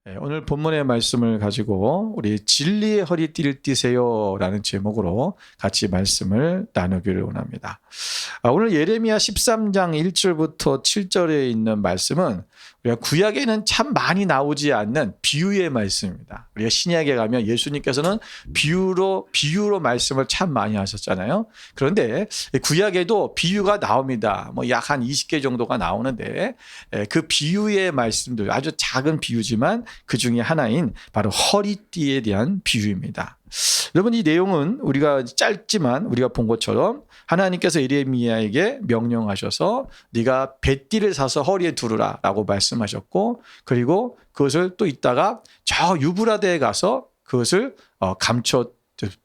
오늘 본문의 말씀을 가지고 우리 진리의 허리띠를 띠세요 라는 제목으로 같이 말씀을 나누기를 원합니다. 오늘 예레미야 13장 1절부터 7절에 있는 말씀은 우리가 구약에는 참 많이 나오지 않는 비유의 말씀입니다. 우리가 신약에 가면 예수님께서는 비유로 말씀을 참 많이 하셨잖아요. 그런데 구약에도 비유가 나옵니다. 약 한 20개 정도가 나오는데 그 비유의 말씀들 아주 작은 비유지만 그 중에 하나인 바로 허리띠에 대한 비유입니다. 여러분, 이 내용은 우리가 짧지만 우리가 본 것처럼 하나님께서 예레미야에게 명령하셔서 네가 뱃띠를 사서 허리에 두르라 라고 말씀하셨고, 그리고 그것을 또 있다가 저 유브라데에 가서 그것을 감춰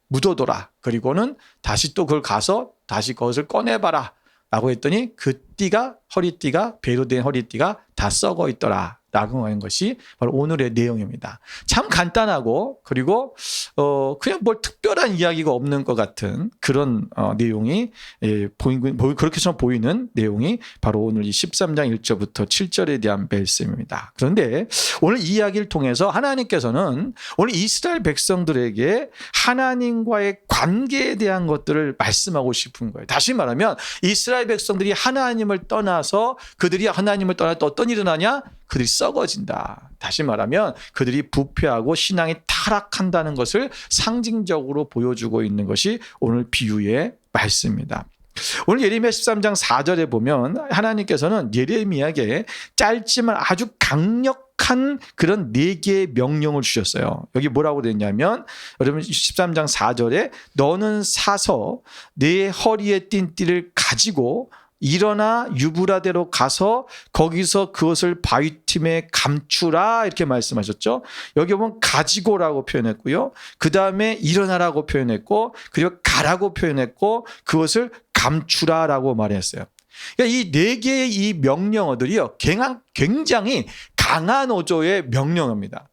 묻어둬라. 그리고는 다시 또 그걸 가서 다시 그것을 꺼내봐라 라고 했더니 그 띠가, 허리띠가, 배로 된 허리띠가 다 썩어 있더라 라고 하는 것이 바로 오늘의 내용입니다. 참 간단하고, 그리고 그냥 뭘 특별한 이야기가 없는 것 같은 그런 내용이 그렇게처럼 보이는 내용이 바로 오늘 이 13장 1절부터 7절에 대한 말씀입니다. 그런데 오늘 이 이야기를 통해서 하나님께서는 오늘 이스라엘 백성들에게 하나님과의 관계에 대한 것들을 말씀하고 싶은 거예요. 다시 말하면 이스라엘 백성들이 하나님을 떠나서 그들이 하나님을 떠날 때 어떤 일이 일어나냐? 그들이 썩어진다. 다시 말하면 그들이 부패하고 신앙이 타락한다는 것을 상징적으로 보여주고 있는 것이 오늘 비유의 말씀입니다. 오늘 예레미야 13장 4절에 보면 하나님께서는 예레미야에게 짧지만 아주 강력한 그런 4개의 명령을 주셨어요. 여기 뭐라고 되냐면 여러분 13장 4절에 너는 사서 내 허리에 띤 띠를 가지고 일어나 유브라데로 가서 거기서 그것을 바위틈에 감추라 이렇게 말씀하셨죠. 여기 보면 가지고라고 표현했고요. 그 다음에 일어나라고 표현했고, 그리고 가라고 표현했고, 그것을 감추라라고 말했어요. 그러니까 이 4개의 이 명령어들이요, 굉장히 강한 어조의 명령어입니다.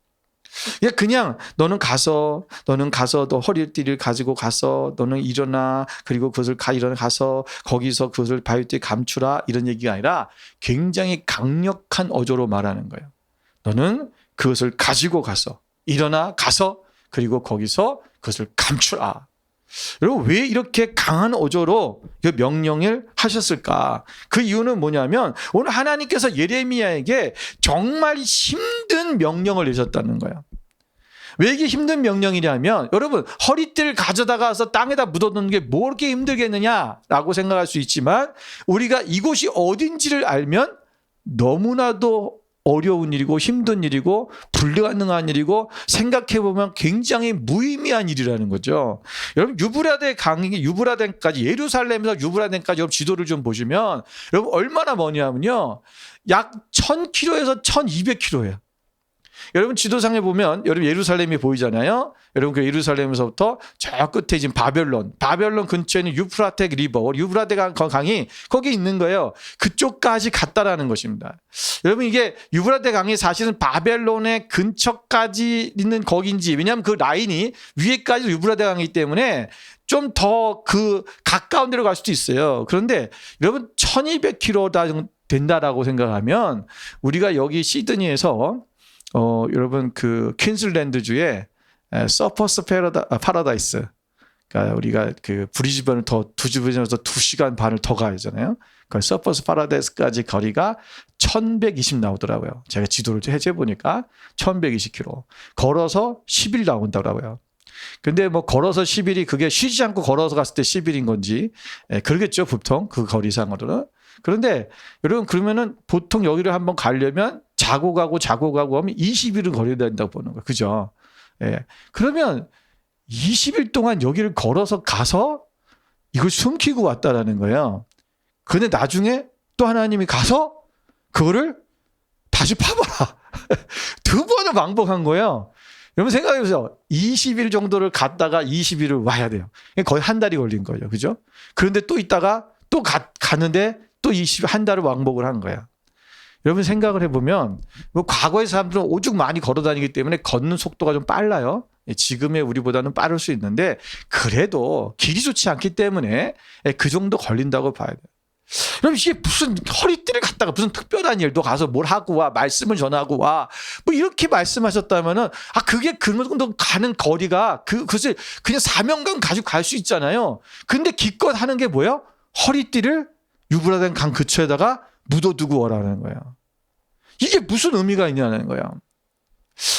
그냥 너는 가서 너 허리띠를 가지고 가서 너는 일어나, 그리고 그것을 가서 거기서 그것을 바위띠에 감추라 이런 얘기가 아니라 굉장히 강력한 어조로 말하는 거예요. 너는 그것을 가지고 가서 일어나 가서 그리고 거기서 그것을 감추라. 여러분, 왜 이렇게 강한 어조로 그 명령을 하셨을까? 그 이유는 뭐냐면 오늘 하나님께서 예레미야에게 정말 힘든 명령을 내셨다는 거예요. 왜 이게 힘든 명령이냐면, 여러분, 허리띠를 가져다가서 땅에다 묻어놓는 게 뭐 그렇게 힘들겠느냐라고 생각할 수 있지만, 우리가 이곳이 어딘지를 알면 너무나도 어려운 일이고 힘든 일이고 불가능한 일이고 생각해보면 굉장히 무의미한 일이라는 거죠. 여러분, 유브라데까지, 예루살렘에서 유브라데까지 여러분 지도를 좀 보시면 여러분 얼마나 머냐면요, 약 1000km에서 1200km예요. 여러분 지도상에 보면 여러분 예루살렘이 보이잖아요. 여러분 그 예루살렘에서부터 저 끝에 지금 바벨론 근처에는 유프라테 리버, 유브라데 강이 거기 있는 거예요. 그쪽까지 갔다라는 것입니다. 여러분, 이게 유브라데 강이 사실은 바벨론의 근처까지 있는 거긴지, 왜냐하면 그 라인이 위에까지 유브라데 강이기 때문에 좀 더 그 가까운 데로 갈 수도 있어요. 그런데 여러분 1200km 된다라고 생각하면 우리가 여기 시드니에서 여러분 그 퀸즐랜드주의 서퍼스 파라다이스, 그러니까 우리가 그 브리즈번을 더 뒤집어져서 2시간 반을 더 가야 하잖아요. 그 서퍼스 파라다이스까지 거리가 1120 나오더라고요. 제가 지도를 해제 보니까 1120km. 걸어서 10일 나온다고요. 근데 뭐 걸어서 10일이 그게 쉬지 않고 걸어서 갔을 때 10일인 건지 그러겠죠, 보통 그 거리상으로는. 그런데 여러분, 그러면은 보통 여기를 한번 가려면 자고 가고 하면 20일은 걸어야 된다고 보는 거예요. 그죠? 예. 그러면 20일 동안 여기를 걸어서 가서 이걸 숨기고 왔다라는 거예요. 근데 나중에 또 하나님이 가서 그거를 다시 파봐라. 2번을 왕복한 거예요. 여러분 생각해보세요. 20일 정도를 갔다가 20일을 와야 돼요. 거의 한 달이 걸린 거예요. 그죠? 그런데 또 있다가 또 가는데 또 한 달을 왕복을 한 거야. 여러분 생각을 해보면 뭐 과거의 사람들은 오죽 많이 걸어 다니기 때문에 걷는 속도가 좀 빨라요. 지금의 우리보다는 빠를 수 있는데 그래도 길이 좋지 않기 때문에 그 정도 걸린다고 봐야 돼요. 그럼 이게 무슨 허리띠를 갖다가 무슨 특별한 일도 가서 뭘 하고 와, 말씀을 전하고 와, 뭐 이렇게 말씀하셨다면은 그게 그 정도 가는 거리가 그것을 그냥 사명감 가지고 갈 수 있잖아요. 근데 기껏 하는 게 뭐예요? 허리띠를 유브라데 강 근처에다가 묻어두고 오라는 거예요. 이게 무슨 의미가 있냐는 거예요.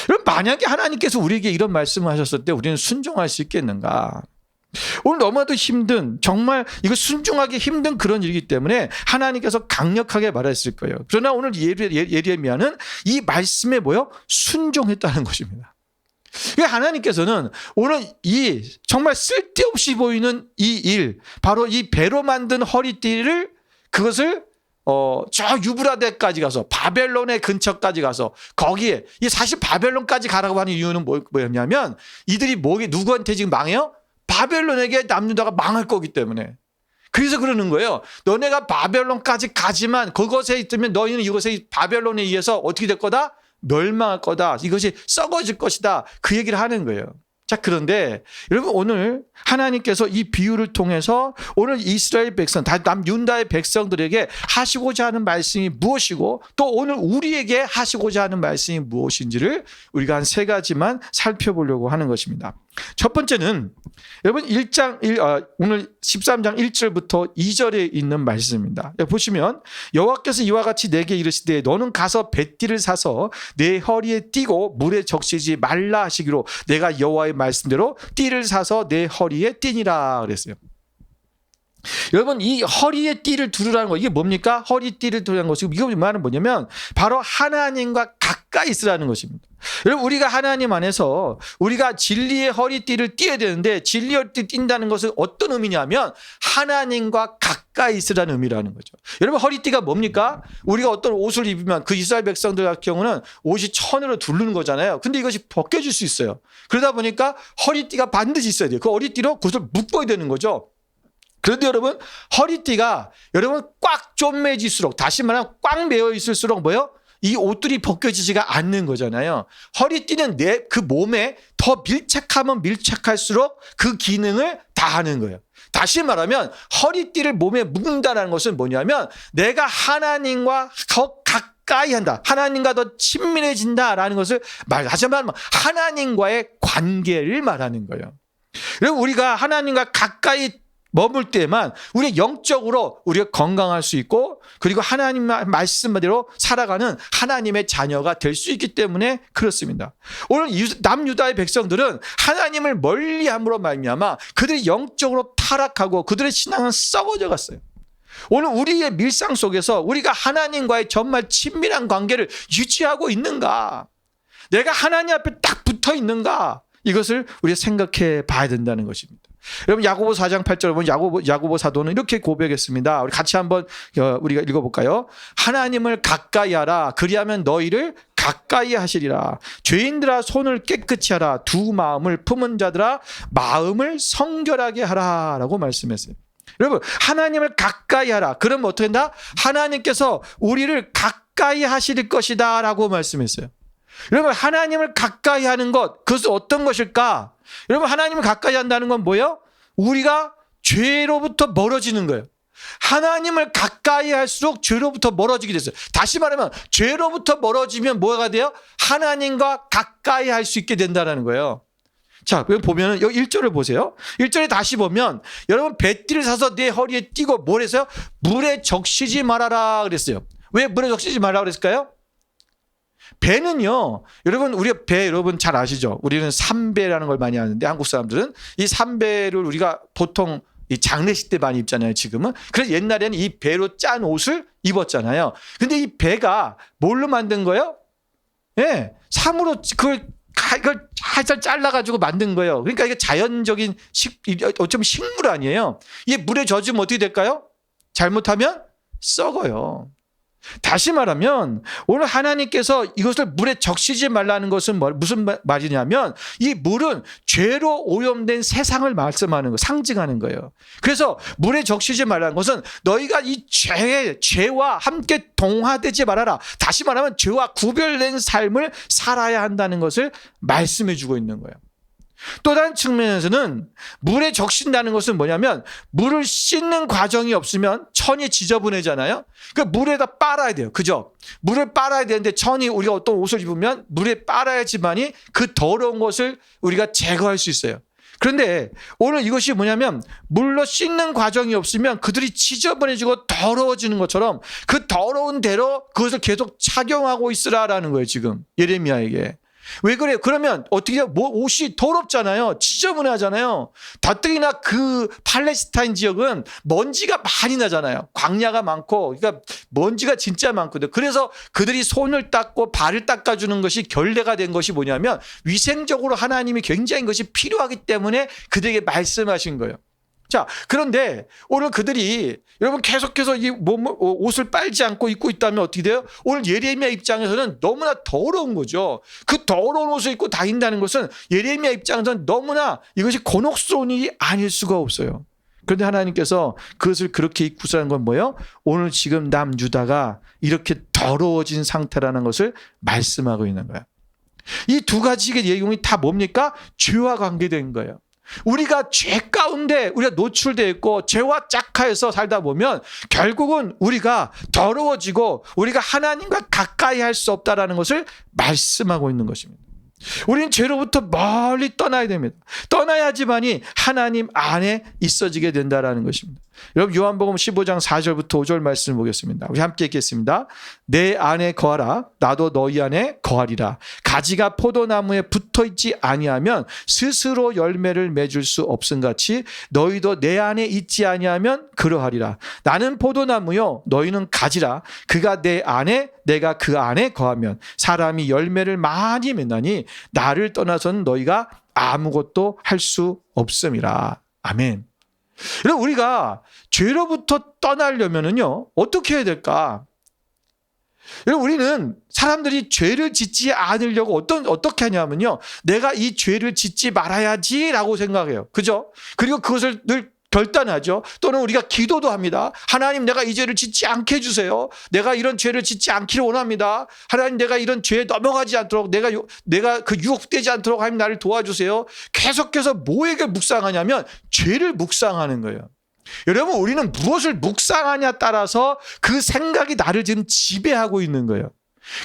그럼 만약에 하나님께서 우리에게 이런 말씀을 하셨을 때 우리는 순종할 수 있겠는가? 오늘 너무나도 힘든, 정말 이거 순종하기 힘든 그런 일이기 때문에 하나님께서 강력하게 말했을 거예요. 그러나 오늘 예레미야는 이 말씀에 뭐요? 순종했다는 것입니다. 하나님께서는 오늘 이 정말 쓸데없이 보이는 이 일, 바로 이 배로 만든 허리띠를, 그것을 저 유브라데까지 가서 바벨론의 근처까지 가서 거기에, 이 사실 바벨론까지 가라고 하는 이유는 뭐였냐면 이들이 누구한테 지금 망해요? 바벨론에게 남유다가 망할 거기 때문에. 그래서 그러는 거예요. 너네가 바벨론까지 가지만 그것에 있으면 너희는 이것에 바벨론에 의해서 어떻게 될 거다? 멸망할 거다. 이것이 썩어질 것이다. 그 얘기를 하는 거예요. 자, 그런데 여러분, 오늘 하나님께서 이 비유를 통해서 오늘 이스라엘 백성, 남유다의 백성들에게 하시고자 하는 말씀이 무엇이고 또 오늘 우리에게 하시고자 하는 말씀이 무엇인지를 우리가 한 세 가지만 살펴보려고 하는 것입니다. 첫 번째는 여러분 오늘 13장 1절부터 2절에 있는 말씀입니다. 보시면 여호와께서 이와 같이 내게 이르시되 너는 가서 뱃띠를 사서 내 허리에 띠고 물에 적시지 말라 하시기로 내가 여호와의 말씀대로 띠를 사서 내 허리에 띠니라 그랬어요. 여러분, 이 허리에 띠를 두르라는 거, 이게 뭡니까? 허리띠를 두르라는 것이, 이거 말은 뭐냐면 바로 하나님과 가까이 있으라는 것입니다. 여러분, 우리가 하나님 안에서 우리가 진리의 허리띠를 띠어야 되는데, 진리의 허리띠를 띈다는 것은 어떤 의미냐면 하나님과 가까이 있으라는 의미라는 거죠. 여러분, 허리띠가 뭡니까? 우리가 어떤 옷을 입으면 그 이스라엘 백성들 같은 경우는 옷이 천으로 두르는 거잖아요. 근데 이것이 벗겨질 수 있어요. 그러다 보니까 허리띠가 반드시 있어야 돼요. 그 허리띠로 그것을 묶어야 되는 거죠. 그런데 여러분, 허리띠가 여러분 꽉 쪼매질수록, 다시 말하면 꽉 매어 있을수록 뭐요? 이 옷들이 벗겨지지가 않는 거잖아요. 허리띠는 그 몸에 더 밀착하면 밀착할수록 그 기능을 다 하는 거예요. 다시 말하면 허리띠를 몸에 묶는다는 것은 뭐냐면 내가 하나님과 더 가까이 한다, 하나님과 더 친밀해진다라는 것을 하지만 하나님과의 관계를 말하는 거예요. 그리고 우리가 하나님과 가까이 머물 때만 우리 영적으로 우리가 건강할 수 있고, 그리고 하나님 말씀대로 살아가는 하나님의 자녀가 될 수 있기 때문에 그렇습니다. 오늘 남유다의 백성들은 하나님을 멀리함으로 말미암아 그들이 영적으로 타락하고 그들의 신앙은 썩어져 갔어요. 오늘 우리의 밀상 속에서 우리가 하나님과의 정말 친밀한 관계를 유지하고 있는가? 내가 하나님 앞에 딱 붙어 있는가? 이것을 우리가 생각해 봐야 된다는 것입니다. 여러분, 야고보 4장 8절 보면 야고보 사도는 이렇게 고백했습니다. 우리 같이 한번 우리가 읽어볼까요? 하나님을 가까이 하라. 그리하면 너희를 가까이 하시리라. 죄인들아 손을 깨끗이 하라. 두 마음을 품은 자들아 마음을 성결하게 하라 라고 말씀했어요. 여러분, 하나님을 가까이 하라. 그러면 어떻게 된다? 하나님께서 우리를 가까이 하실 것이다 라고 말씀했어요. 여러분, 하나님을 가까이 하는 것, 그것은 어떤 것일까? 여러분, 하나님을 가까이 한다는 건 뭐예요? 우리가 죄로부터 멀어지는 거예요. 하나님을 가까이 할수록 죄로부터 멀어지게 됐어요. 다시 말하면 죄로부터 멀어지면 뭐가 돼요? 하나님과 가까이 할 수 있게 된다는 거예요. 자, 여기 보면 여기 1절을 보세요. 1절에 다시 보면 여러분, 뱃띠를 사서 내 허리에 띠고 뭘 했어요? 물에 적시지 말아라 그랬어요. 왜 물에 적시지 말라 그랬을까요? 배는요, 여러분, 우리가 배 여러분 잘 아시죠? 우리는 삼배라는 걸 많이 하는데 한국 사람들은 이 삼배를 우리가 보통 이 장례식 때 많이 입잖아요, 지금은. 그래서 옛날에는 이 배로 짠 옷을 입었잖아요. 근데 이 배가 뭘로 만든 거예요? 예, 삼으로 그걸 살짝 잘라가지고 만든 거예요. 그러니까 이게 자연적인 어쩌면 식물 아니에요. 이게 물에 젖으면 어떻게 될까요? 잘못하면 썩어요. 다시 말하면 오늘 하나님께서 이것을 물에 적시지 말라는 것은 무슨 말이냐면 이 물은 죄로 오염된 세상을 말씀하는 거, 상징하는 거예요. 그래서 물에 적시지 말라는 것은 너희가 이 죄와 함께 동화되지 말아라. 다시 말하면 죄와 구별된 삶을 살아야 한다는 것을 말씀해 주고 있는 거예요. 또 다른 측면에서는 물에 적신다는 것은 뭐냐면 물을 씻는 과정이 없으면 천이 지저분해잖아요. 그 물에다 빨아야 돼요. 그죠? 물을 빨아야 되는데 천이 우리가 어떤 옷을 입으면 물에 빨아야지만이 그 더러운 것을 우리가 제거할 수 있어요. 그런데 오늘 이것이 뭐냐면 물로 씻는 과정이 없으면 그들이 지저분해지고 더러워지는 것처럼 그 더러운 대로 그것을 계속 착용하고 있으라라는 거예요. 지금 예레미야에게. 왜 그래요? 그러면 어떻게 해요? 옷이 더럽잖아요. 지저분하잖아요. 가뜩이나 그 팔레스타인 지역은 먼지가 많이 나잖아요. 광야가 많고, 그러니까 먼지가 진짜 많거든요. 그래서 그들이 손을 닦고 발을 닦아주는 것이 결례가 된 것이 뭐냐면 위생적으로 하나님이 굉장히 것이 필요하기 때문에 그들에게 말씀하신 거예요. 자, 그런데 오늘 그들이 여러분 계속해서 이 옷을 빨지 않고 입고 있다면 어떻게 돼요? 오늘 예레미야 입장에서는 너무나 더러운 거죠. 그 더러운 옷을 입고 다닌다는 것은 예레미야 입장에서는 너무나 이것이 곤혹스러운 일이 아닐 수가 없어요. 그런데 하나님께서 그것을 그렇게 입고서는 건 뭐예요? 오늘 지금 남유다가 이렇게 더러워진 상태라는 것을 말씀하고 있는 거예요. 이 두 가지의 내용이 다 뭡니까? 죄와 관계된 거예요. 우리가 죄 가운데 우리가 노출되어 있고 죄와 짝하여서 살다 보면 결국은 우리가 더러워지고 우리가 하나님과 가까이 할 수 없다라는 것을 말씀하고 있는 것입니다. 우리는 죄로부터 멀리 떠나야 됩니다. 떠나야지만이 하나님 안에 있어지게 된다라는 것입니다. 여러분 요한복음 15장 4절부터 5절 말씀을 보겠습니다. 우리 함께 읽겠습니다. 내 안에 거하라 나도 너희 안에 거하리라. 가지가 포도나무에 붙어있지 아니하면 스스로 열매를 맺을 수 없음같이 너희도 내 안에 있지 아니하면 그러하리라. 나는 포도나무요 너희는 가지라. 그가 내 안에 내가 그 안에 거하면 사람이 열매를 많이 맺나니 나를 떠나서는 너희가 아무것도 할 수 없음이라. 아멘. 여러분 우리가 죄로부터 떠나려면은요 어떻게 해야 될까? 여러분 우리는 사람들이 죄를 짓지 않으려고 어떻게 하냐면요 내가 이 죄를 짓지 말아야지라고 생각해요. 그죠? 그리고 그것을 늘 결단하죠. 또는 우리가 기도도 합니다. 하나님 내가 이 죄를 짓지 않게 해주세요. 내가 이런 죄를 짓지 않기를 원합니다. 하나님 내가 이런 죄에 넘어가지 않도록 내가 그 유혹되지 않도록 하나님 나를 도와주세요. 계속해서 뭐에게 묵상하냐면 죄를 묵상하는 거예요. 여러분 우리는 무엇을 묵상하냐에 따라서 그 생각이 나를 지금 지배하고 있는 거예요.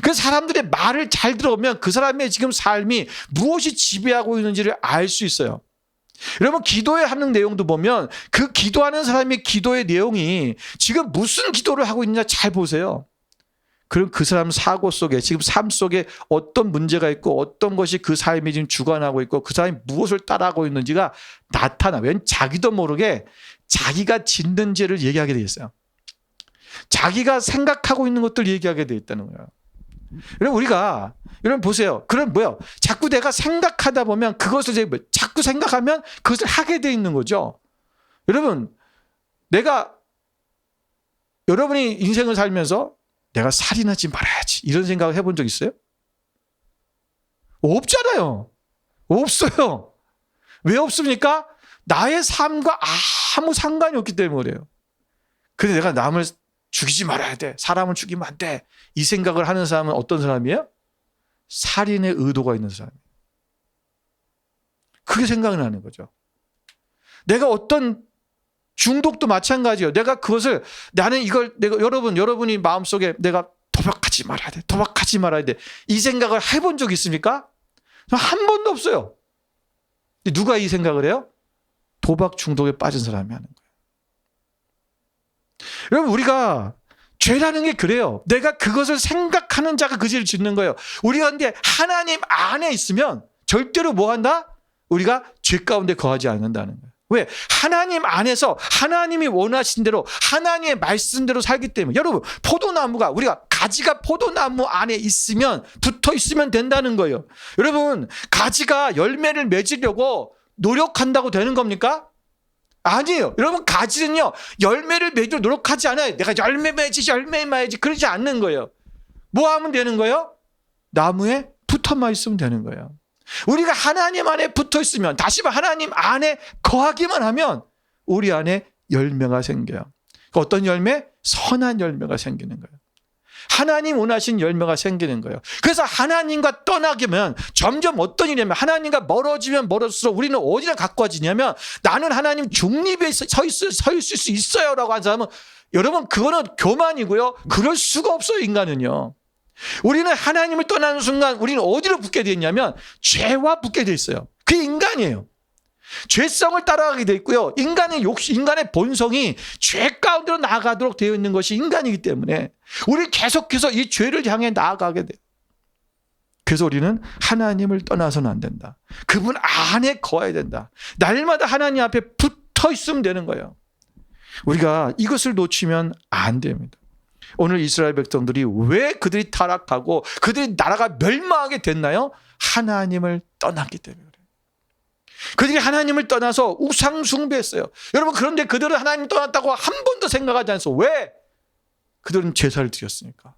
그 사람들의 말을 잘 들어보면 그 사람의 지금 삶이 무엇이 지배하고 있는지를 알 수 있어요. 여러분 기도에 하는 내용도 보면 그 기도하는 사람의 기도의 내용이 지금 무슨 기도를 하고 있느냐 잘 보세요. 그럼 그 사람 사고 속에 지금 삶 속에 어떤 문제가 있고 어떤 것이 그 삶이 지금 주관하고 있고 그 사람이 무엇을 따라하고 있는지가 나타나. 왜냐하면 자기도 모르게 자기가 짓는 죄를 얘기하게 돼 있어요. 자기가 생각하고 있는 것들 얘기하게 돼 있다는 거예요. 여러분 여러분 보세요. 그럼 뭐예요? 자꾸 내가 생각하다 보면 그것을 자꾸 생각하면 그것을 하게 돼 있는 거죠. 여러분 여러분이 인생을 살면서 내가 살인하지 말아야지 이런 생각을 해본 적 있어요? 없잖아요. 없어요. 왜 없습니까? 나의 삶과 아무 상관이 없기 때문에 그래요. 그래서 내가 남을 죽이지 말아야 돼. 사람을 죽이면 안 돼. 이 생각을 하는 사람은 어떤 사람이에요? 살인의 의도가 있는 사람이에요. 그게 생각이 나는 거죠. 내가 어떤 중독도 마찬가지예요. 내가 그것을 여러분이 마음속에 내가 도박하지 말아야 돼. 도박하지 말아야 돼. 이 생각을 해본 적 있습니까? 한 번도 없어요. 누가 이 생각을 해요? 도박 중독에 빠진 사람이 하는 거예요. 여러분 우리가 죄라는 게 그래요. 내가 그것을 생각하는 자가 그 죄를 짓는 거예요. 우리가 근데 하나님 안에 있으면 절대로 뭐 한다? 우리가 죄 가운데 거하지 않는다는 거예요. 왜? 하나님 안에서 하나님이 원하신 대로 하나님의 말씀대로 살기 때문에. 여러분 포도나무가 우리가 가지가 포도나무 안에 있으면 붙어 있으면 된다는 거예요. 여러분 가지가 열매를 맺으려고 노력한다고 되는 겁니까? 아니에요. 여러분 가지는요 열매를 맺으려 노력하지 않아요. 내가 열매 맺지 그러지 않는 거예요. 뭐 하면 되는 거예요? 나무에 붙어만 있으면 되는 거예요. 우리가 하나님 안에 붙어 있으면 다시 말해 하나님 안에 거하기만 하면 우리 안에 열매가 생겨요. 어떤 열매? 선한 열매가 생기는 거예요. 하나님 원하신 열매가 생기는 거예요. 그래서 하나님과 떠나게 되면 점점 어떤 일이냐면 하나님과 멀어지면 멀어질수록 우리는 어디를 갖고 와지냐면 나는 하나님 중립에 서 있을 수 있어요 라고 하는 사람은 여러분 그거는 교만이고요. 그럴 수가 없어요. 인간은요. 우리는 하나님을 떠나는 순간 우리는 어디로 붙게 되어 있냐면 죄와 붙게 되어 있어요. 그게 인간이에요. 죄성을 따라가게 되어 있고요. 인간의 본성이 죄 가운데로 나아가도록 되어 있는 것이 인간이기 때문에 우리 계속해서 이 죄를 향해 나아가게 돼요. 그래서 우리는 하나님을 떠나서는 안 된다. 그분 안에 거해야 된다. 날마다 하나님 앞에 붙어 있으면 되는 거예요. 우리가 이것을 놓치면 안 됩니다. 오늘 이스라엘 백성들이 왜 그들이 타락하고 그들이 나라가 멸망하게 됐나요? 하나님을 떠났기 때문에. 그들이 하나님을 떠나서 우상 숭배했어요. 여러분 그런데 그들은 하나님 떠났다고 한 번도 생각하지 않았어. 왜? 그들은 제사를 드렸으니까.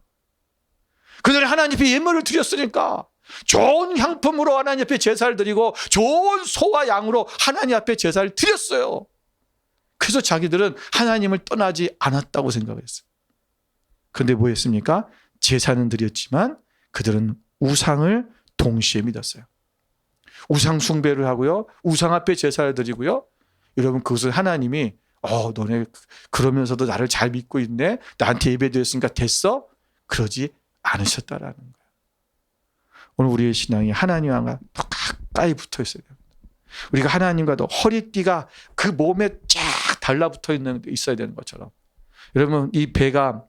그들은 하나님 앞에 예물을 드렸으니까. 좋은 향품으로 하나님 앞에 제사를 드리고 좋은 소와 양으로 하나님 앞에 제사를 드렸어요. 그래서 자기들은 하나님을 떠나지 않았다고 생각했어요. 그런데 뭐 했습니까? 제사는 드렸지만 그들은 우상을 동시에 믿었어요. 우상 숭배를 하고요. 우상 앞에 제사를 드리고요. 여러분 그것을 하나님이 너네 그러면서도 나를 잘 믿고 있네. 나한테 예배드렸으니까 됐어? 그러지 않으셨다라는 거예요. 오늘 우리의 신앙이 하나님과 더 가까이 붙어 있어야 됩니다. 우리가 하나님과 더 허리띠가 그 몸에 쫙 달라붙어 있어야 되는 것처럼. 여러분 이 배가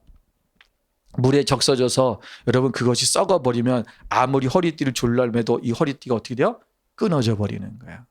물에 적셔져서 여러분 그것이 썩어버리면 아무리 허리띠를 졸라매도 이 허리띠가 어떻게 돼요? 끊어져 버리는 거야.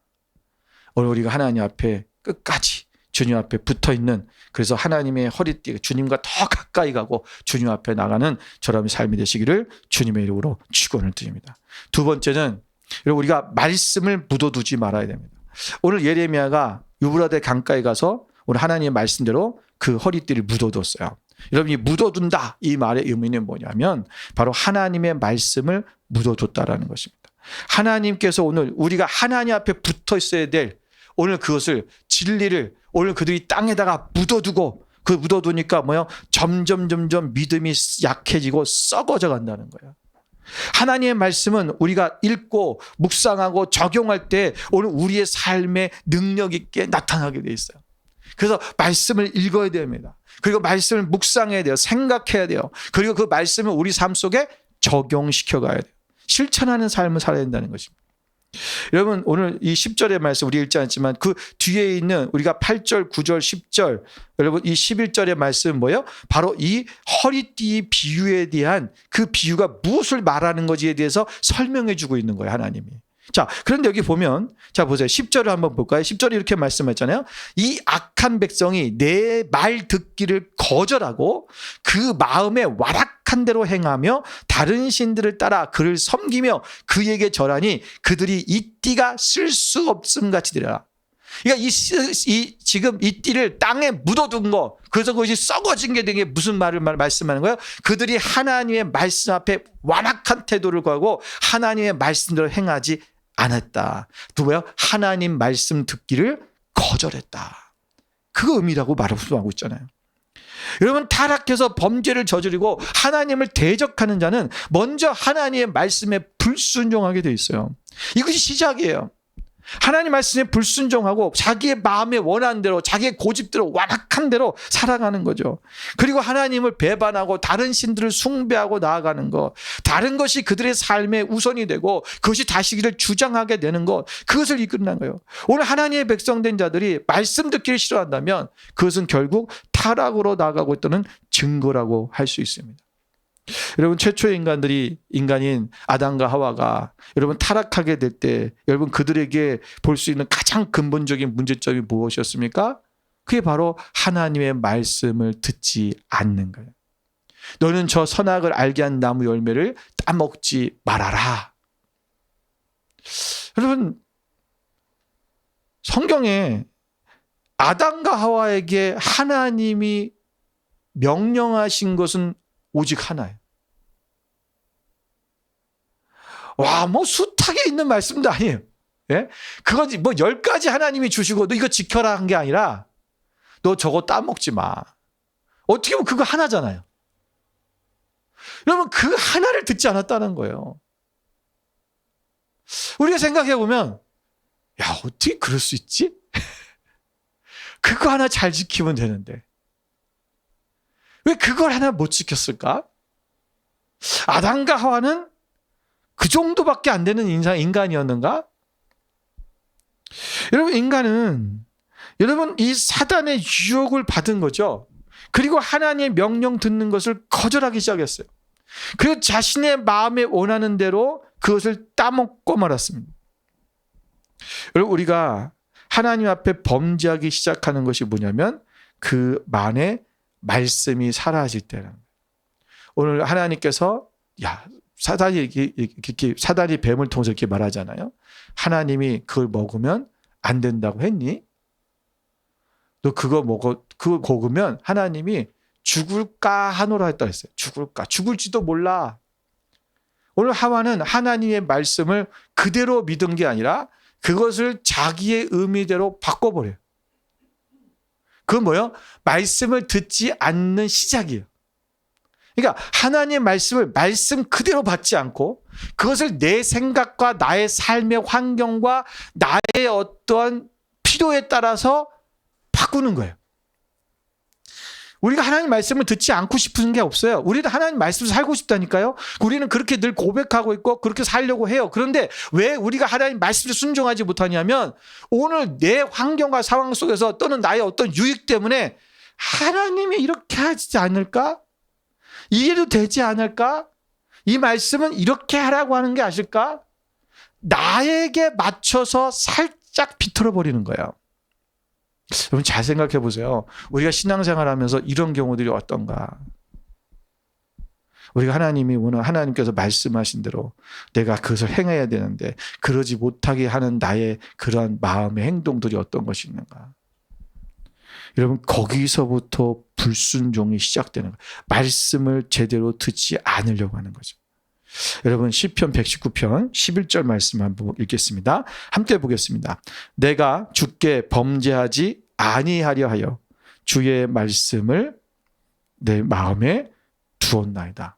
오늘 우리가 하나님 앞에 끝까지 주님 앞에 붙어 있는 그래서 하나님의 허리띠 주님과 더 가까이 가고 주님 앞에 나가는 저람의 삶이 되시기를 주님의 이름으로 축원을 드립니다. 두 번째는 여러분 우리가 말씀을 묻어두지 말아야 됩니다. 오늘 예레미야가 유브라데 강가에 가서 오늘 하나님의 말씀대로 그 허리띠를 묻어뒀어요. 여러분이 묻어둔다 이 말의 의미는 뭐냐면 바로 하나님의 말씀을 묻어뒀다라는 것입니다. 하나님께서 오늘 우리가 하나님 앞에 붙어 있어야 될 오늘 그것을 진리를 오늘 그들이 땅에다가 묻어두고 그 묻어두니까 점점 믿음이 약해지고 썩어져 간다는 거예요. 하나님의 말씀은 우리가 읽고 묵상하고 적용할 때 오늘 우리의 삶에 능력 있게 나타나게 돼 있어요. 그래서 말씀을 읽어야 됩니다. 그리고 말씀을 묵상해야 돼요. 생각해야 돼요. 그리고 그 말씀을 우리 삶 속에 적용시켜 가야 돼요. 실천하는 삶을 살아야 된다는 것입니다. 여러분 오늘 이 10절의 말씀 우리 읽지 않지만 그 뒤에 있는 우리가 8절, 9절, 10절 여러분 이 11절의 말씀은 뭐예요? 바로 이 허리띠 비유에 대한 그 비유가 무엇을 말하는 건지에 대해서 설명해 주고 있는 거예요. 하나님이. 자, 그런데 여기 보면 자 보세요. 10절을 한번 볼까요? 10절이 이렇게 말씀했잖아요. 이 악한 백성이 내 말 듣기를 거절하고 그 마음에 완악한 대로 행하며 다른 신들을 따라 그를 섬기며 그에게 절하니 그들이 이 띠가 쓸 수 없음 같이 되리라. 그러니까 지금 이 띠를 땅에 묻어둔 거 그래서 그것이 썩어진 게 된 게 무슨 말을 말씀하는 거예요? 그들이 하나님의 말씀 앞에 완악한 태도를 구하고 하나님의 말씀대로 행하지 않았다. 또 뭐야? 하나님 말씀 듣기를 거절했다. 그 의미라고 말하고 있잖아요. 여러분 타락해서 범죄를 저지르고 하나님을 대적하는 자는 먼저 하나님의 말씀에 불순종하게 돼 있어요. 이것이 시작이에요. 하나님 말씀에 불순종하고 자기의 마음에 원하는 대로 자기의 고집대로 완악한 대로 살아가는 거죠. 그리고 하나님을 배반하고 다른 신들을 숭배하고 나아가는 것, 다른 것이 그들의 삶의 우선이 되고 그것이 다시기를 주장하게 되는 것, 그것을 이끌는 거예요. 오늘 하나님의 백성된 자들이 말씀 듣기를 싫어한다면 그것은 결국 타락으로 나아가고 있다는 증거라고 할 수 있습니다. 여러분 최초의 인간인 아담과 하와가 여러분 타락하게 될 때 여러분 그들에게 볼 수 있는 가장 근본적인 문제점이 무엇이었습니까? 그게 바로 하나님의 말씀을 듣지 않는 거예요. 너는 저 선악을 알게 한 나무 열매를 따먹지 말아라. 여러분 성경에 아담과 하와에게 하나님이 명령하신 것은 오직 하나예요. 와, 숱하게 있는 말씀도 아니에요. 예? 그건 10가지 하나님이 주시고 너 이거 지켜라 한 게 아니라 너 저거 따먹지 마. 어떻게 보면 그거 하나잖아요. 여러분 그 하나를 듣지 않았다는 거예요. 우리가 생각해 보면 야 어떻게 그럴 수 있지? 그거 하나 잘 지키면 되는데 왜 그걸 하나 못 지켰을까? 아담과 하와는 그 정도밖에 안 되는 인간이었는가? 여러분 인간은 여러분 이 사단의 유혹을 받은 거죠. 그리고 하나님의 명령 듣는 것을 거절하기 시작했어요. 그리고 자신의 마음에 원하는 대로 그것을 따먹고 말았습니다. 여러분 우리가 하나님 앞에 범죄하기 시작하는 것이 뭐냐면 그 만에 말씀이 사라질 때라는 거예요. 오늘 하나님께서 사단이 뱀을 통해서 이렇게 말하잖아요. 하나님이 그걸 먹으면 안 된다고 했니? 너 그거 먹으면 하나님이 죽을까 하노라 했다 했어요. 죽을지도 몰라. 오늘 하와는 하나님의 말씀을 그대로 믿은 게 아니라 그것을 자기의 의미대로 바꿔버려요. 그건 뭐예요? 말씀을 듣지 않는 시작이에요. 그러니까 하나님의 말씀을 말씀 그대로 받지 않고 그것을 내 생각과 나의 삶의 환경과 나의 어떠한 필요에 따라서 바꾸는 거예요. 우리가 하나님 말씀을 듣지 않고 싶은 게 없어요. 우리도 하나님 말씀을 살고 싶다니까요. 우리는 그렇게 늘 고백하고 있고 그렇게 살려고 해요. 그런데 왜 우리가 하나님 말씀에 순종하지 못하냐면 오늘 내 환경과 상황 속에서 또는 나의 어떤 유익 때문에 하나님이 이렇게 하지 않을까? 이해도 되지 않을까? 이 말씀은 이렇게 하라고 하는 게 아실까? 나에게 맞춰서 살짝 비틀어 버리는 거예요. 여러분 잘 생각해 보세요. 우리가 신앙생활 하면서 이런 경우들이 어떤가? 우리가 하나님께서 말씀하신 대로 내가 그것을 행해야 되는데 그러지 못하게 하는 나의 그러한 마음의 행동들이 어떤 것이 있는가? 여러분 거기서부터 불순종이 시작되는 거예요. 말씀을 제대로 듣지 않으려고 하는 거죠. 여러분 시편 119편 11절 말씀 한번 읽겠습니다. 함께 보겠습니다. 내가 주께 범죄하지 아니하려 하여 주의 말씀을 내 마음에 두었나이다.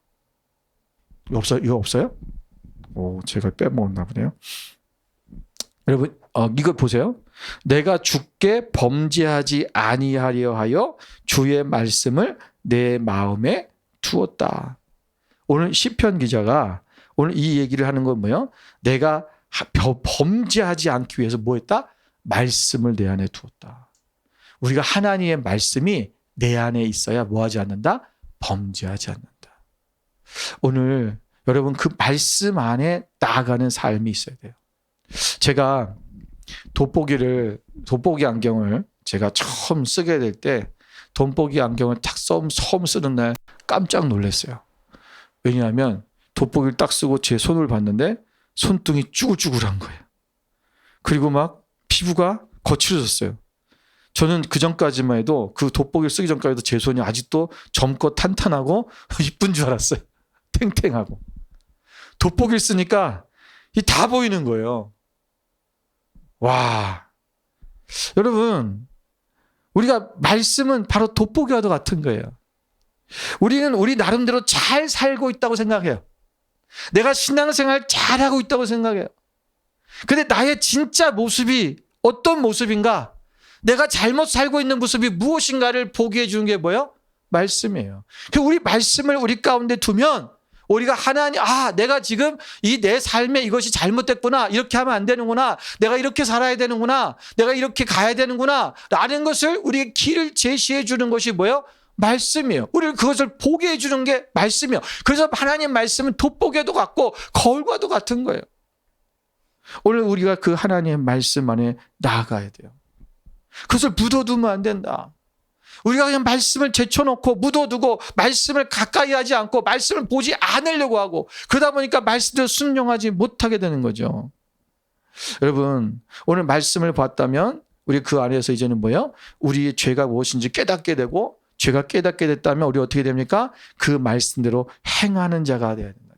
이거 없어요? 제가 빼먹었나 보네요. 여러분 이거 보세요. 내가 주께 범죄하지 아니하려 하여 주의 말씀을 내 마음에 두었다. 오늘 시편 기자가 오늘 이 얘기를 하는 건 뭐예요? 내가 범죄하지 않기 위해서 뭐 했다? 말씀을 내 안에 두었다. 우리가 하나님의 말씀이 내 안에 있어야 뭐 하지 않는다? 범죄하지 않는다. 오늘 여러분 그 말씀 안에 나아가는 삶이 있어야 돼요. 제가 돋보기 안경을 제가 처음 쓰게 될 때 돋보기 안경을 처음 쓰는 날 깜짝 놀랐어요. 왜냐하면 돋보기를 딱 쓰고 제 손을 봤는데 손등이 쭈글쭈글한 거예요. 그리고 막 피부가 거칠어졌어요. 저는 그 전까지만 해도 그 돋보기를 쓰기 전까지도 제 손이 아직도 젊고 탄탄하고 이쁜 줄 알았어요. 탱탱하고. 돋보기를 쓰니까 다 보이는 거예요. 와, 여러분 우리가 말씀은 바로 돋보기와도 같은 거예요. 우리는 우리 나름대로 잘 살고 있다고 생각해요. 내가 신앙생활 잘하고 있다고 생각해요. 근데 나의 진짜 모습이 어떤 모습인가? 내가 잘못 살고 있는 모습이 무엇인가를 보게 해주는 게 뭐예요? 말씀이에요. 우리 말씀을 우리 가운데 두면 우리가 내가 지금 내 삶에 이것이 잘못됐구나. 이렇게 하면 안 되는구나. 내가 이렇게 살아야 되는구나. 내가 이렇게 가야 되는구나. 라는 것을 우리의 길을 제시해 주는 것이 뭐예요? 말씀이에요. 우리를 그것을 보게 해주는 게 말씀이에요. 그래서 하나님 말씀은 돋보기와도 같고 거울과도 같은 거예요. 오늘 우리가 그 하나님의 말씀 안에 나아가야 돼요. 그것을 묻어두면 안 된다. 우리가 그냥 말씀을 제쳐놓고 묻어두고 말씀을 가까이 하지 않고 말씀을 보지 않으려고 하고 그러다 보니까 말씀대로 순종하지 못하게 되는 거죠. 여러분 오늘 말씀을 봤다면 우리 그 안에서 이제는 뭐예요? 우리의 죄가 무엇인지 깨닫게 되고 죄가 깨닫게 됐다면 우리 어떻게 됩니까? 그 말씀대로 행하는 자가 되어야 된다.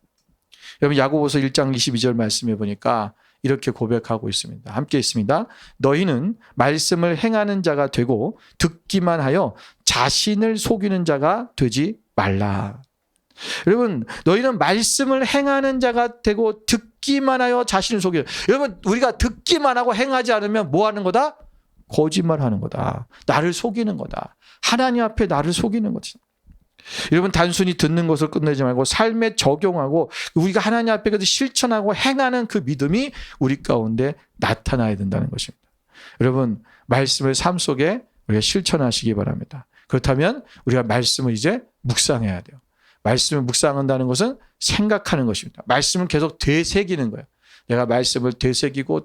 여러분 야고보서 1장 22절 말씀해 보니까 이렇게 고백하고 있습니다. 함께 있습니다. 너희는 말씀을 행하는 자가 되고 듣기만 하여 자신을 속이는 자가 되지 말라. 여러분, 너희는 말씀을 행하는 자가 되고 듣기만 하여 자신을 속여. 여러분, 우리가 듣기만 하고 행하지 않으면 뭐 하는 거다? 거짓말하는 거다. 나를 속이는 거다. 하나님 앞에 나를 속이는 거지. 여러분, 단순히 듣는 것을 끝내지 말고 삶에 적용하고 우리가 하나님 앞에 실천하고 행하는 그 믿음이 우리 가운데 나타나야 된다는 것입니다. 여러분, 말씀을 삶 속에 우리가 실천하시기 바랍니다. 그렇다면 우리가 말씀을 이제 묵상해야 돼요. 말씀을 묵상한다는 것은 생각하는 것입니다. 말씀을 계속 되새기는 거예요. 내가 말씀을 되새기고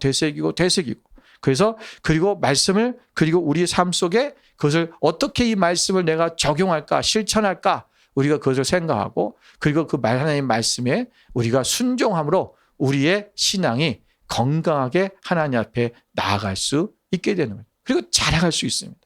그래서 그리고 말씀을 그리고 우리의 삶 속에 그것을 어떻게 이 말씀을 내가 적용할까 실천할까 우리가 그것을 생각하고 그리고 그 하나님의 말씀에 우리가 순종함으로 우리의 신앙이 건강하게 하나님 앞에 나아갈 수 있게 되는 거예요. 그리고 자랑할 수 있습니다.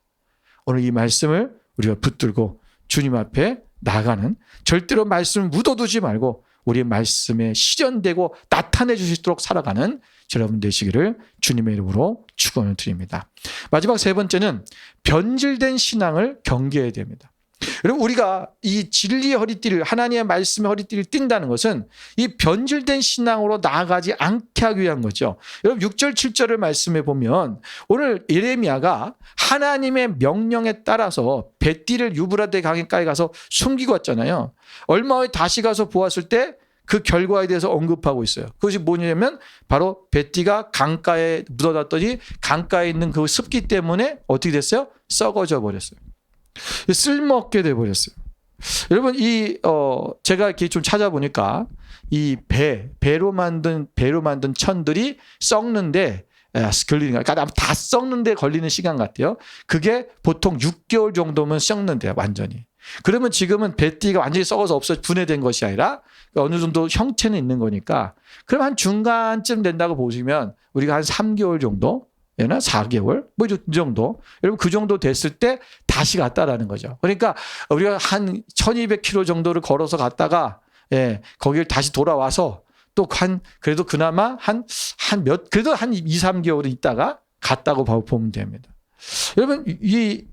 오늘 이 말씀을 우리가 붙들고 주님 앞에 나가는 절대로 말씀을 묻어두지 말고 우리의 말씀에 실현되고 나타내 주실 수 있도록 살아가는 여러분 되시기를 주님의 이름으로 축원을 드립니다. 마지막 세 번째는 변질된 신앙을 경계해야 됩니다. 여러분, 우리가 이 진리의 허리띠를 하나님의 말씀의 허리띠를 띈다는 것은 이 변질된 신앙으로 나아가지 않게 하기 위한 거죠. 여러분 6절 7절을 말씀해 보면 오늘 예레미야가 하나님의 명령에 따라서 벳띠를 유브라데 강가에 가서 숨기고 왔잖아요. 얼마 후에 다시 가서 보았을 때 그 결과에 대해서 언급하고 있어요. 그것이 뭐냐면 바로 벳띠가 강가에 묻어놨더니 강가에 있는 그 습기 때문에 어떻게 됐어요? 썩어져 버렸어요. 쓸모없게 돼 버렸어요. 여러분 제가 이렇게 좀 찾아보니까 이 배로 만든 천들이 썩는데 걸리는 그러니까 다 썩는데 걸리는 시간 같아요. 그게 보통 6개월 정도면 썩는데요, 완전히. 그러면 지금은 뱃띠가 완전히 썩어서 없어 분해된 것이 아니라 어느 정도 형체는 있는 거니까 그럼 한 중간쯤 된다고 보시면 우리가 한 3개월 정도, 4개월 뭐 이 정도, 여러분 그 정도 됐을 때 다시 갔다라는 거죠. 그러니까 우리가 한 1200km 정도를 걸어서 갔다가 거기를 다시 돌아와서 또 그래도 그나마 그래도 한 2, 3개월 있다가 갔다고 보면 됩니다. 여러분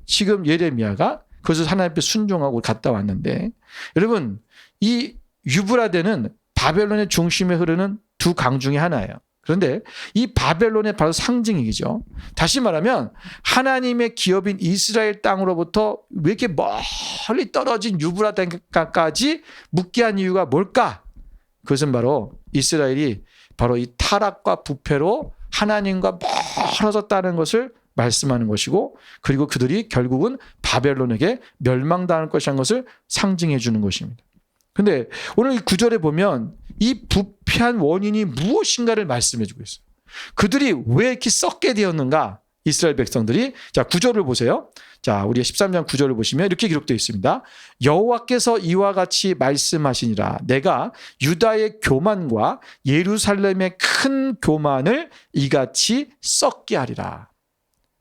지금 예레미야가 그것을 하나님 앞에 순종하고 갔다 왔는데 여러분 이 유브라데는 바벨론의 중심에 흐르는 두 강 중에 하나예요. 그런데 이 바벨론의 바로 상징이죠. 다시 말하면 하나님의 기업인 이스라엘 땅으로부터 왜 이렇게 멀리 떨어진 유브라데까지 묵게 한 이유가 뭘까? 그것은 바로 이스라엘이 바로 이 타락과 부패로 하나님과 멀어졌다는 것을 말씀하는 것이고 그리고 그들이 결국은 바벨론에게 멸망당할 것이라는 것을 상징해 주는 것입니다. 그런데 오늘 이 구절에 보면 이 부패한 원인이 무엇인가를 말씀해 주고 있어요. 그들이 왜 이렇게 썩게 되었는가? 이스라엘 백성들이. 자, 9절을 보세요. 자, 우리 13장 9절을 보시면 이렇게 기록되어 있습니다. 여호와께서 이와 같이 말씀하시니라. 내가 유다의 교만과 예루살렘의 큰 교만을 이같이 썩게 하리라.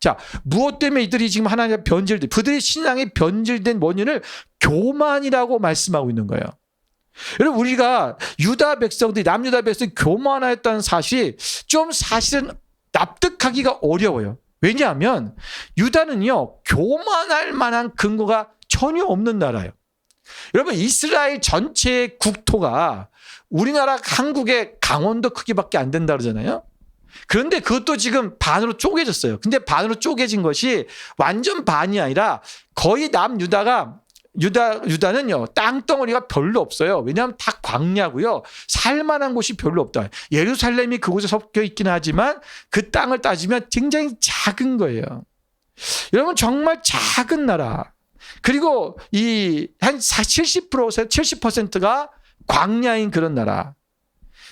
자, 무엇 때문에 이들이 지금 하나님의 그들의 신앙이 변질된 원인을 교만이라고 말씀하고 있는 거예요. 여러분 우리가 유다 백성들이 남유다 백성이 교만하였다는 사실이 좀 사실은 납득하기가 어려워요. 왜냐하면 유다는요 교만할 만한 근거가 전혀 없는 나라예요. 여러분 이스라엘 전체의 국토가 우리나라 한국의 강원도 크기밖에 안 된다 그러잖아요. 그런데 그것도 지금 반으로 쪼개졌어요. 근데 반으로 쪼개진 것이 완전 반이 아니라 거의 유다는요 땅덩어리가 별로 없어요. 왜냐하면 다 광야고요. 살만한 곳이 별로 없다. 예루살렘이 그곳에 섞여 있긴 하지만 그 땅을 따지면 굉장히 작은 거예요. 여러분 정말 작은 나라. 그리고 이 한 70%가 광야인 그런 나라.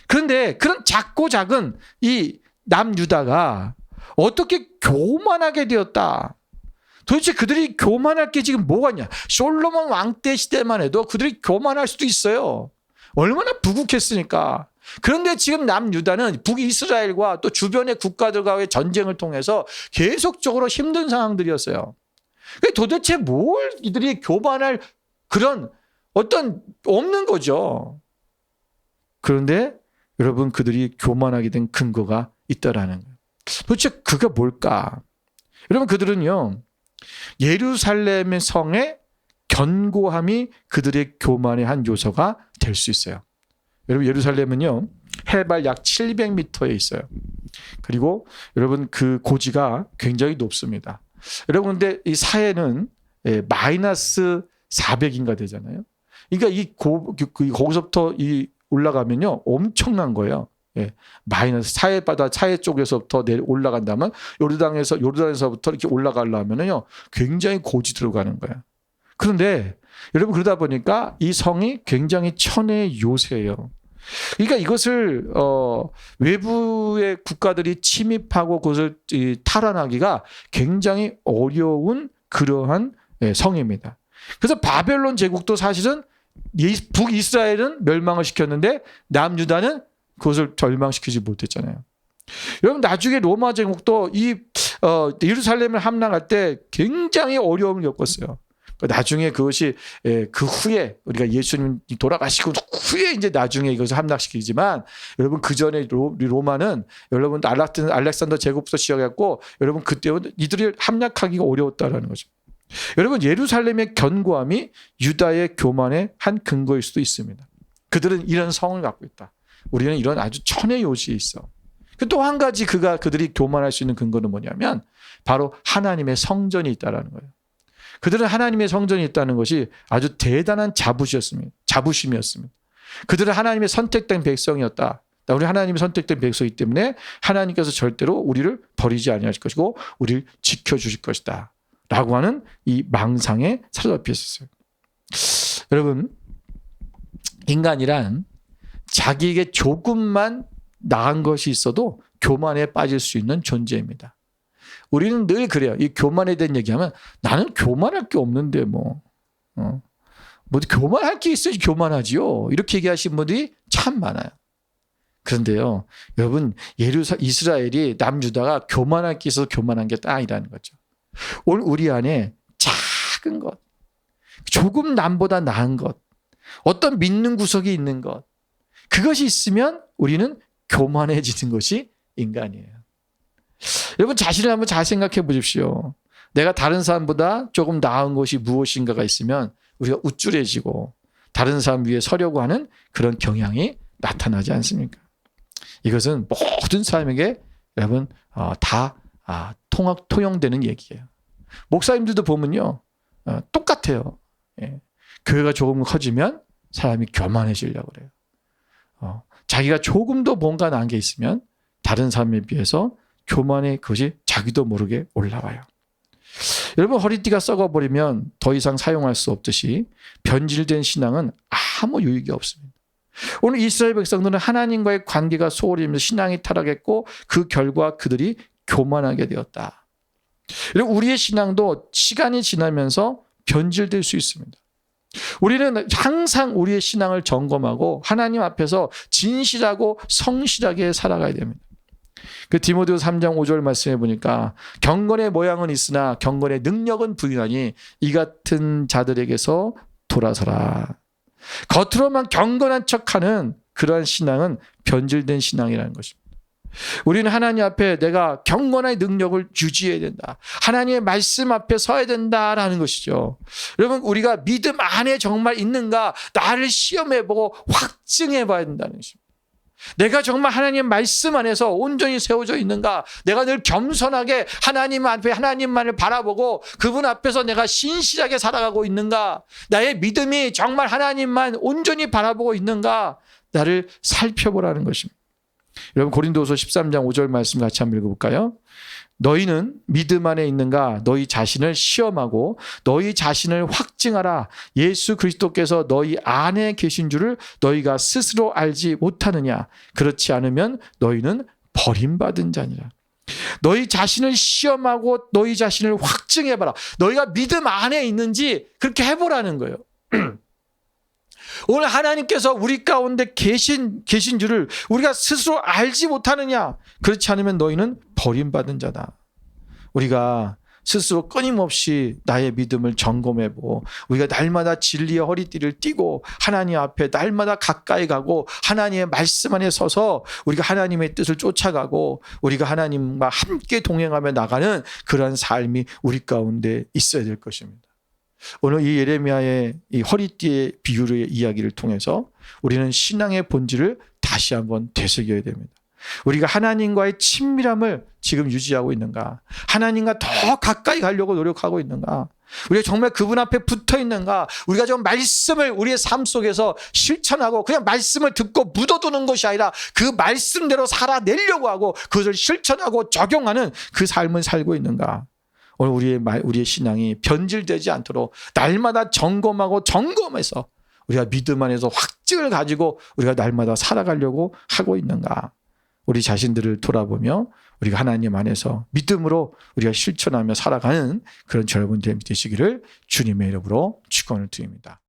그런데 그런 작고 작은 이 남유다가 어떻게 교만하게 되었다. 도대체 그들이 교만할 게 지금 뭐가 있냐. 솔로몬 왕 때 시대만 해도 그들이 교만할 수도 있어요. 얼마나 부국했으니까. 그런데 지금 남유다는 북이스라엘과 또 주변의 국가들과의 전쟁을 통해서 계속적으로 힘든 상황들이었어요. 도대체 뭘 이들이 교만할 그런 없는 거죠. 그런데 여러분 그들이 교만하게 된 근거가 있다라는 거예요. 도대체 그가 뭘까? 여러분 그들은요 예루살렘의 성에 견고함이 그들의 교만의 한 요소가 될 수 있어요. 여러분 예루살렘은요 해발 약 700m에 있어요. 그리고 여러분 그 고지가 굉장히 높습니다. 여러분 근데 이 사해는 마이너스 400인가 되잖아요. 그러니까 거기서부터 올라가면요 엄청난 거예요. 마이너스 사해 쪽에서부터 올라간다면 요르단에서부터 이렇게 올라가려면요 굉장히 고지 들어가는 거예요. 그런데 여러분 그러다 보니까 이 성이 굉장히 천의 요새예요. 그러니까 이것을 외부의 국가들이 침입하고 그것을 탈환하기가 굉장히 어려운 그러한 성입니다. 그래서 바벨론 제국도 사실은 북이스라엘은 멸망을 시켰는데 남유다는 그것을 절망시키지 못했잖아요. 여러분 나중에 로마 제국도 예루살렘을 함락할 때 굉장히 어려움을 겪었어요. 나중에 그것이 그 후에 우리가 예수님 돌아가시고 후에 이제 나중에 이것을 함락시키지만 여러분 그 전에 로마는 여러분 알렉산더 제국부터 시작했고 여러분 그때는 이들이 함락하기가 어려웠다라는 거죠. 여러분 예루살렘의 견고함이 유다의 교만의 한 근거일 수도 있습니다. 그들은 이런 성을 갖고 있다. 우리는 이런 아주 천의 요지에 있어. 또 한 가지 그들이 교만할 수 있는 근거는 뭐냐면 바로 하나님의 성전이 있다라는 거예요. 그들은 하나님의 성전이 있다는 것이 아주 대단한 자부심이었습니다. 그들은 하나님의 선택된 백성이었다. 우리 하나님의 선택된 백성이기 때문에 하나님께서 절대로 우리를 버리지 아니하실 것이고 우리를 지켜주실 것이다. 라고 하는 이 망상에 사로잡혀 있었어요. 여러분 인간이란 자기에게 조금만 나은 것이 있어도 교만에 빠질 수 있는 존재입니다. 우리는 늘 그래요. 이 교만에 대한 얘기하면 나는 교만할 게 없는데 뭐 교만할 게 있어야지 교만하지요. 이렇게 얘기하시는 분들이 참 많아요. 그런데요, 여러분 이스라엘이 남유다가 교만할 게 있어서 교만한 게 아니라는 거죠. 오늘 우리 안에 작은 것, 조금 남보다 나은 것, 어떤 믿는 구석이 있는 것, 그것이 있으면 우리는 교만해지는 것이 인간이에요. 여러분 자신을 한번 잘 생각해 보십시오. 내가 다른 사람보다 조금 나은 것이 무엇인가가 있으면 우리가 우쭐해지고 다른 사람 위에 서려고 하는 그런 경향이 나타나지 않습니까? 이것은 모든 사람에게 여러분 다 통용되는 얘기예요. 목사님들도 보면요 똑같아요. 교회가 조금 커지면 사람이 교만해지려고 그래요. 자기가 조금 더 뭔가 나은 게 있으면 다른 사람에 비해서 교만의 그것이 자기도 모르게 올라와요. 여러분 허리띠가 썩어버리면 더 이상 사용할 수 없듯이 변질된 신앙은 아무 유익이 없습니다. 오늘 이스라엘 백성들은 하나님과의 관계가 소홀히 되면서 신앙이 타락했고 그 결과 그들이 교만하게 되었다. 그리고 우리의 신앙도 시간이 지나면서 변질될 수 있습니다. 우리는 항상 우리의 신앙을 점검하고 하나님 앞에서 진실하고 성실하게 살아가야 됩니다. 그 디모데후서 3장 5절 말씀해 보니까 경건의 모양은 있으나 경건의 능력은 부인하니 이 같은 자들에게서 돌아서라. 겉으로만 경건한 척하는 그러한 신앙은 변질된 신앙이라는 것입니다. 우리는 하나님 앞에 내가 경건의 능력을 유지해야 된다. 하나님의 말씀 앞에 서야 된다라는 것이죠. 여러분 우리가 믿음 안에 정말 있는가 나를 시험해보고 확증해봐야 된다는 것입니다. 내가 정말 하나님 말씀 안에서 온전히 세워져 있는가? 내가 늘 겸손하게 하나님 앞에 하나님만을 바라보고 그분 앞에서 내가 신실하게 살아가고 있는가? 나의 믿음이 정말 하나님만 온전히 바라보고 있는가? 나를 살펴보라는 것입니다. 여러분 고린도후서 13장 5절 말씀 같이 한번 읽어볼까요? 너희는 믿음 안에 있는가? 너희 자신을 시험하고 너희 자신을 확증하라. 예수 그리스도께서 너희 안에 계신 줄을 너희가 스스로 알지 못하느냐? 그렇지 않으면 너희는 버림받은 자니라. 너희 자신을 시험하고 너희 자신을 확증해봐라. 너희가 믿음 안에 있는지 그렇게 해보라는 거예요. 오늘 하나님께서 우리 가운데 계신 줄을 우리가 스스로 알지 못하느냐? 그렇지 않으면 너희는 버림받은 자다. 우리가 스스로 끊임없이 나의 믿음을 점검해보고 우리가 날마다 진리의 허리띠를 띠고 하나님 앞에 날마다 가까이 가고 하나님의 말씀 안에 서서 우리가 하나님의 뜻을 쫓아가고 우리가 하나님과 함께 동행하며 나가는 그러한 삶이 우리 가운데 있어야 될 것입니다. 오늘 이 예레미야의 이 허리띠의 비유의 이야기를 통해서 우리는 신앙의 본질을 다시 한번 되새겨야 됩니다. 우리가 하나님과의 친밀함을 지금 유지하고 있는가? 하나님과 더 가까이 가려고 노력하고 있는가? 우리가 정말 그분 앞에 붙어 있는가? 우리가 좀 말씀을 우리의 삶 속에서 실천하고 그냥 말씀을 듣고 묻어두는 것이 아니라 그 말씀대로 살아내려고 하고 그것을 실천하고 적용하는 그 삶을 살고 있는가? 오늘 우리의 신앙이 변질되지 않도록 날마다 점검하고 점검해서 우리가 믿음 안에서 확증을 가지고 우리가 날마다 살아가려고 하고 있는가? 우리 자신들을 돌아보며 우리가 하나님 안에서 믿음으로 우리가 실천하며 살아가는 그런 여러분 되시기를 주님의 이름으로 축원을 드립니다.